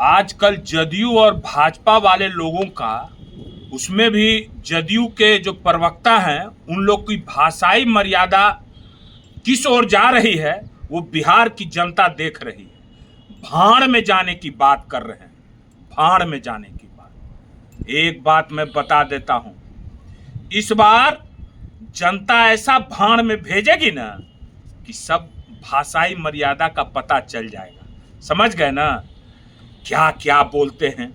आजकल जदयू और भाजपा वाले लोगों का, उसमें भी जदयू के जो प्रवक्ता हैं उन लोग की भाषाई मर्यादा किस ओर जा रही है वो बिहार की जनता देख रही है। भाड़ में जाने की बात कर रहे हैं, भाड़ में जाने की बात। एक बात मैं बता देता हूं, इस बार जनता ऐसा भाड़ में भेजेगी ना कि सब भाषाई मर्यादा का पता चल जाएगा। समझ गए ना क्या क्या बोलते हैं।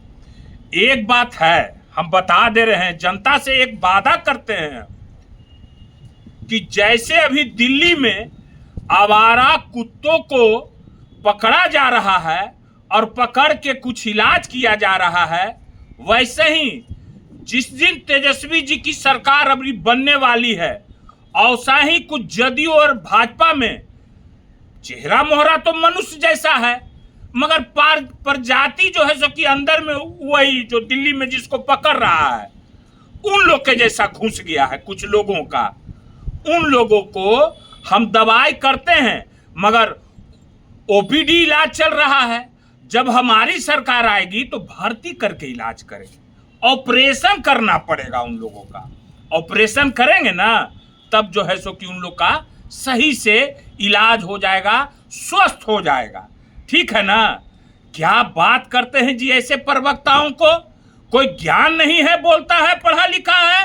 एक बात है, हम बता दे रहे हैं, जनता से एक वादा करते हैं कि जैसे अभी दिल्ली में आवारा कुत्तों को पकड़ा जा रहा है और पकड़ के कुछ इलाज किया जा रहा है, वैसे ही जिस दिन तेजस्वी जी की सरकार अभी बनने वाली है, ऐसा ही कुछ जदयू और भाजपा में चेहरा मोहरा तो मनुष्य जैसा है, मगर प्रजाति जो है सो कि अंदर में वही जो दिल्ली में जिसको पकड़ रहा है उन लोग के जैसा घुस गया है कुछ लोगों का। उन लोगों को हम दवाई करते हैं मगर ओपीडी इलाज चल रहा है। जब हमारी सरकार आएगी तो भर्ती करके इलाज करेंगे, ऑपरेशन करना पड़ेगा उन लोगों का। ऑपरेशन करेंगे ना तब जो है सो कि उन लोग का सही से इलाज हो जाएगा, स्वस्थ हो जाएगा। ठीक है ना। क्या बात करते हैं जी ऐसे प्रवक्ताओं को, कोई ज्ञान नहीं है, बोलता है पढ़ा लिखा है,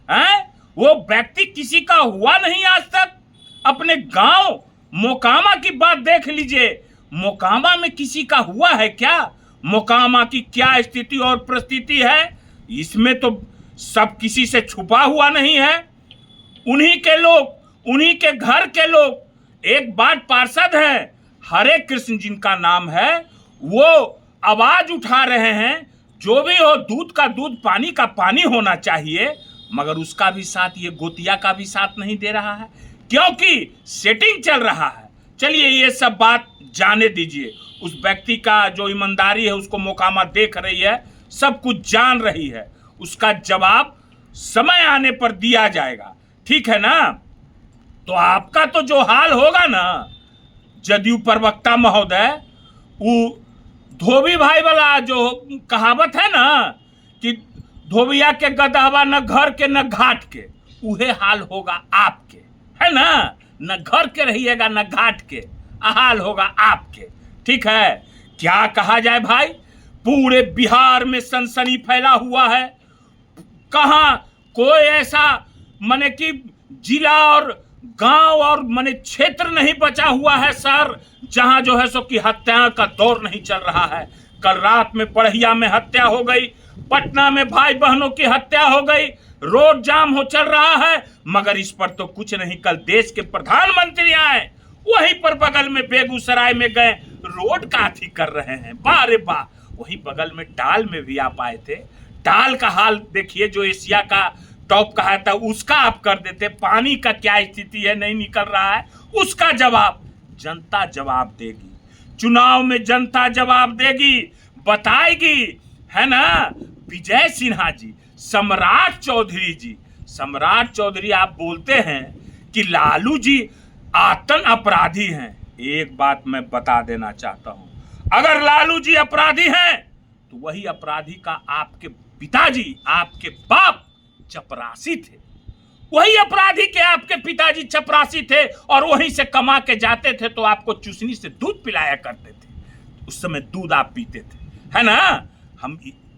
हैं? वो व्यक्ति किसी का हुआ नहीं आज तक। अपने गांव मोकामा की बात देख लीजिए, मोकामा में किसी का हुआ है क्या? मोकामा की क्या स्थिति और परिस्थिति है, इसमें तो सब किसी से छुपा हुआ नहीं है। उन्हीं के लोग, उन्हीं के घर के लोग एक बार पार्षद हैं, हरे कृष्ण जिनका नाम है, वो आवाज उठा रहे हैं जो भी हो दूध का दूध पानी का पानी होना चाहिए, मगर उसका भी साथ ये गोतिया का भी साथ नहीं दे रहा है क्योंकि सेटिंग चल रहा है। चलिए ये सब बात जाने दीजिए, उस व्यक्ति का जो ईमानदारी है उसको मोकामा देख रही है, सब कुछ जान रही है, उसका जवाब समय आने पर दिया जाएगा। ठीक है ना। तो आपका तो जो हाल होगा ना जदयू प्रवक्ता महोदय, वो धोबी भाई वाला जो कहावत है ना कि धोबिया के गदहवा न घर के न घाट के, उहे हाल होगा आपके, है ना। न घर के रहिएगा न घाट के, हाल होगा आपके। ठीक है। क्या कहा जाए भाई, पूरे बिहार में सनसनी फैला हुआ है। कहां कोई ऐसा माने कि जिला और गांव और माने क्षेत्र नहीं बचा हुआ है सर, जहां जो है सो कि हत्या का दौर नहीं चल रहा है। कल रात में पढ़िया में हत्या हो गई, पटना में भाई बहनों की हत्या हो गई, रोड जाम हो चल रहा है, मगर इस पर तो कुछ नहीं। कल देश के प्रधानमंत्री आए, वहीं पर बगल में बेगूसराय में गए, रोड का अथी कर रहे हैं। वाह रे वाह। वहीं बगल में टाल में भी आप आए थे, टाल का हाल देखिए, जो एशिया का टॉप कहा था उसका आप कर देते। पानी का क्या स्थिति है, नहीं निकल रहा है, उसका जवाब जनता जवाब देगी। चुनाव में जनता जवाब देगी, बताएगी, है ना। विजय सिन्हा जी, सम्राट चौधरी जी, सम्राट चौधरी आप बोलते हैं कि लालू जी आतंक अपराधी हैं। एक बात मैं बता देना चाहता हूं, अगर लालू जी अपराधी हैं तो वही अपराधी का आपके पिताजी, आपके बाप चपरासी थे। वही अपराधी के आपके पिताजी चपरासी थे और वहीं से कमा के जाते थे तो आपको चूसनी से दूध पिलाया करते थे। उस समय दूध आप पीते थे, है ना। हम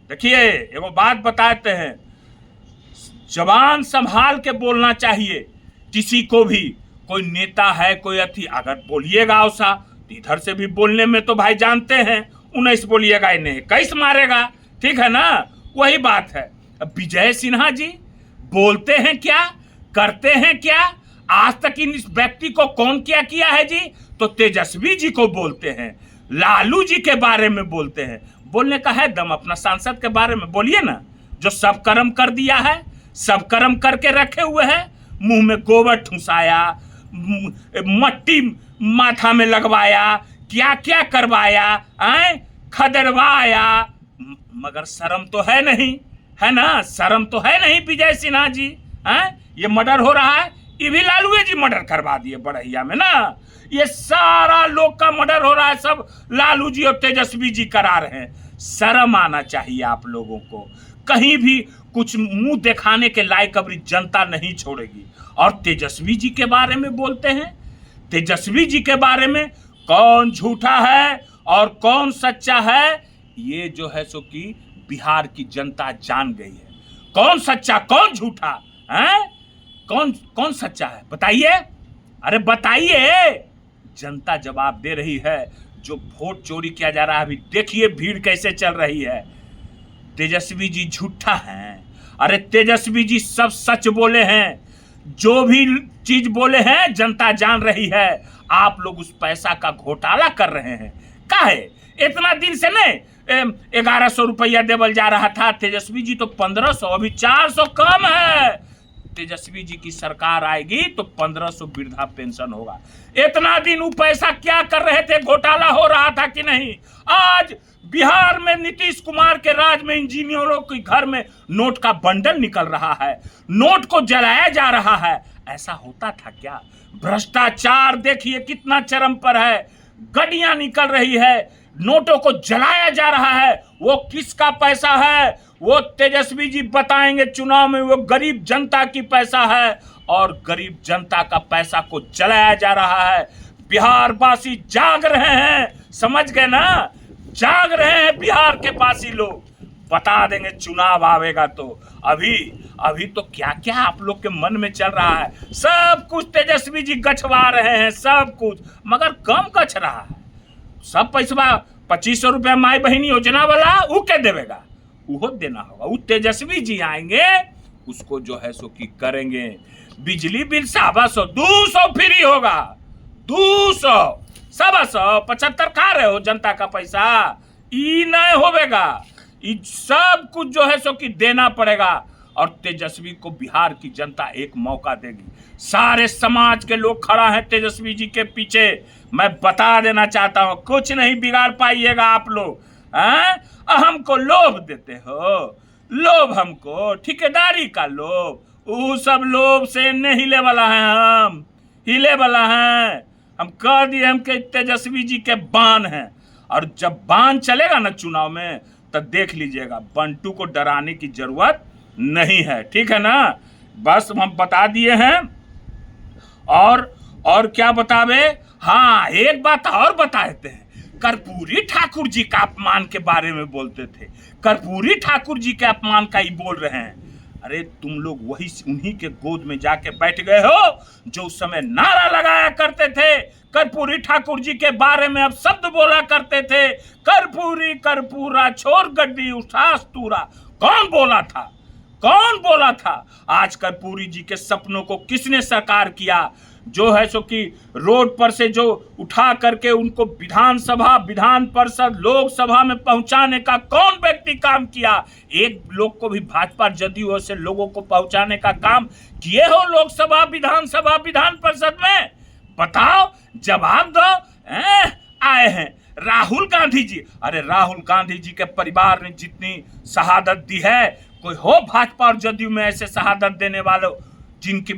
देखिए एगो बात बताते हैं, जबान संभाल के बोलना चाहिए। किसी को भी, कोई नेता है कोई अथी, अगर बोलिएगा ऐसा तो इधर से भी बोलने में तो भाई जानते हैं 19 बोलिएगा, इन्हें 21 मारेगा। ठीक है ना। वही बात है। अब विजय सिन्हा जी बोलते हैं क्या, करते हैं क्या? आज तक इन इस व्यक्ति को कौन क्या किया है जी? तो तेजस्वी जी को बोलते हैं, लालू जी के बारे में बोलते हैं। बोलने का है दम, अपना सांसद के बारे में बोलिए ना, जो सब कर्म कर दिया है, सब कर्म करके रखे हुए हैं। मुंह में गोबर ठुसाया, मट्टी माथा में लगवाया, क्या क्या करवाया, खदरवाया, मगर शर्म तो है नहीं, है ना। शर्म तो है नहीं विजय सिन्हा जी। ये मर्डर हो रहा है, ये भी लालू जी मर्डर करवा दिए बड़हिया में ना। ये सारा लोग का मर्डर हो रहा है, सब लालू जी और तेजस्वी जी करा रहे हैं। शर्म आना चाहिए आप लोगों को। कहीं भी कुछ मुंह दिखाने के लायक अभी जनता नहीं छोड़ेगी। और तेजस्वी जी के बारे में बोलते हैं, तेजस्वी जी के बारे में कौन झूठा है और कौन सच्चा है, ये जो है सो कि बिहार की जनता जान गई है। कौन सच्चा कौन झूठा है, कौन कौन सच्चा है बताइए, अरे बताइए। जनता जवाब दे रही है। जो वोट चोरी किया जा रहा है, अभी देखिए भीड़ कैसे चल रही है। तेजस्वी जी झूठा हैं, अरे तेजस्वी जी सब सच बोले हैं। जो भी चीज बोले हैं जनता जान रही है। आप लोग उस पैसा का घोटाला कर रहे हैं। काहे इतना दिन से नहीं 1100 रुपया देवल जा रहा था, तेजस्वी जी तो 1500, अभी 400 कम है। तेजस्वी जी की सरकार आएगी तो 1500 वृद्धा पेंशन होगा। इतना दिन वो पैसा क्या कर रहे थे, घोटाला हो रहा था कि नहीं। आज बिहार में नीतीश कुमार के राज में इंजीनियरों के घर में नोट का बंडल निकल रहा है, नोट को जलाया जा रहा है। ऐसा होता था क्या। भ्रष्टाचार देखिए कितना चरम पर है, गड्डियां निकल रही है, नोटों को जलाया जा रहा है। वो किसका पैसा है वो तेजस्वी जी बताएंगे चुनाव में। वो गरीब जनता की पैसा है और गरीब जनता का पैसा को जलाया जा रहा है। बिहार वासी जाग रहे हैं, समझ गए ना, जाग रहे हैं बिहार के वासी लोग। बता देंगे चुनाव आवेगा तो। अभी तो क्या क्या आप लोग के मन में चल रहा है, सब कुछ तेजस्वी जी गछवा रहे हैं, सब कुछ, मगर कम गछ रहा है। सब पैसा 2500 रुपया माई बहनी योजना वाला वो क्या देवेगा, वो देना होगा। वो तेजस्वी जी आएंगे, उसको जो है सो की करेंगे। बिजली बिल 125 200 फ्री होगा, 200 175 खा रहे हो जनता का पैसा, ई नहीं होवेगा। ई सब कुछ जो है सो कि देना पड़ेगा। और तेजस्वी को बिहार की जनता एक मौका देगी। सारे समाज के लोग खड़ा हैं तेजस्वी जी के पीछे। मैं बता देना चाहता हूं, कुछ नहीं बिगाड़ पाइएगा आप लोग। हमको लोभ देते हो, लोभ हमको, ठेकेदारी का लोभ, वो सब लोभ से नहीं हिले वाला है। हम हिले वाला हैं, हम कह दिए हम के तेजस्वी जी के बाण हैं। और जब बाण चलेगा ना चुनाव में, तब देख लीजिएगा बंटू को डराने की जरूरत नहीं है, ठीक है ना। बस हम बता दिए हैं। और क्या बतावे, हाँ एक बात और बताते हैं। कर्पूरी ठाकुर जी का अपमान के बारे में बोलते थे, कर्पूरी ठाकुर जी के अपमान का ही बोल रहे हैं। अरे तुम लोग वही उन्हीं के गोद में जाके बैठ गए हो जो उस समय नारा लगाया करते थे कर्पूरी ठाकुर जी के बारे में। अब शब्द बोला करते थे, कर्पूरी कर्पूरा छोड़ गड्डी उठास तूरा। कौन बोला था, कौन बोला था। आज कर्पूरी जी के सपनों को किसने साकार किया, जो है सो कि रोड पर से जो उठा करके उनको विधानसभा, विधान परिषद, लोकसभा में पहुंचाने का कौन व्यक्ति काम किया। एक लोग को भी भाजपा जदयू से लोगों को पहुंचाने का काम किए हो लोकसभा, विधानसभा, विधान परिषद में, बताओ, जवाब दो। आए हैं राहुल गांधी जी। अरे राहुल गांधी जी के परिवार ने जितनी शहादत दी है, कोई हो भाजपा और जदयू में ऐसे शहादत देने वालों, जिनकी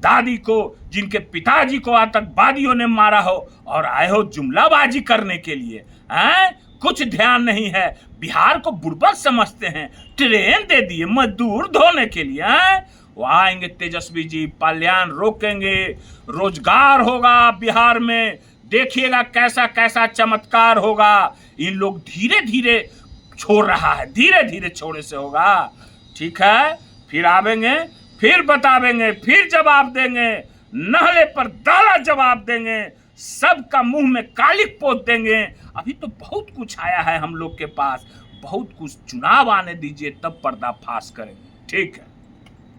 दादी को, जिनके पिताजी को आतंकवादियों ने मारा हो और आए हो जुमलाबाजी करने के लिए। कुछ ध्यान नहीं है, बिहार को बुड़बक समझते हैं। ट्रेन दे दिए मजदूर धोने के लिए। वो आएंगे तेजस्वी जी, पाल्यान रोकेंगे, रोजगार होगा बिहार में, देखिएगा कैसा कैसा चमत्कार होगा। इन लोग धीरे धीरे छोड़ रहा है, धीरे धीरे छोड़े से होगा, ठीक है। फिर आवेंगे, फिर बतावेंगे, फिर जवाब देंगे, नहले पर दाला जवाब देंगे, सबका मुंह में कालिक पोत देंगे। अभी तो बहुत कुछ आया है हम लोग के पास, बहुत कुछ। चुनाव आने दीजिए तब पर्दाफाश करेंगे, ठीक है।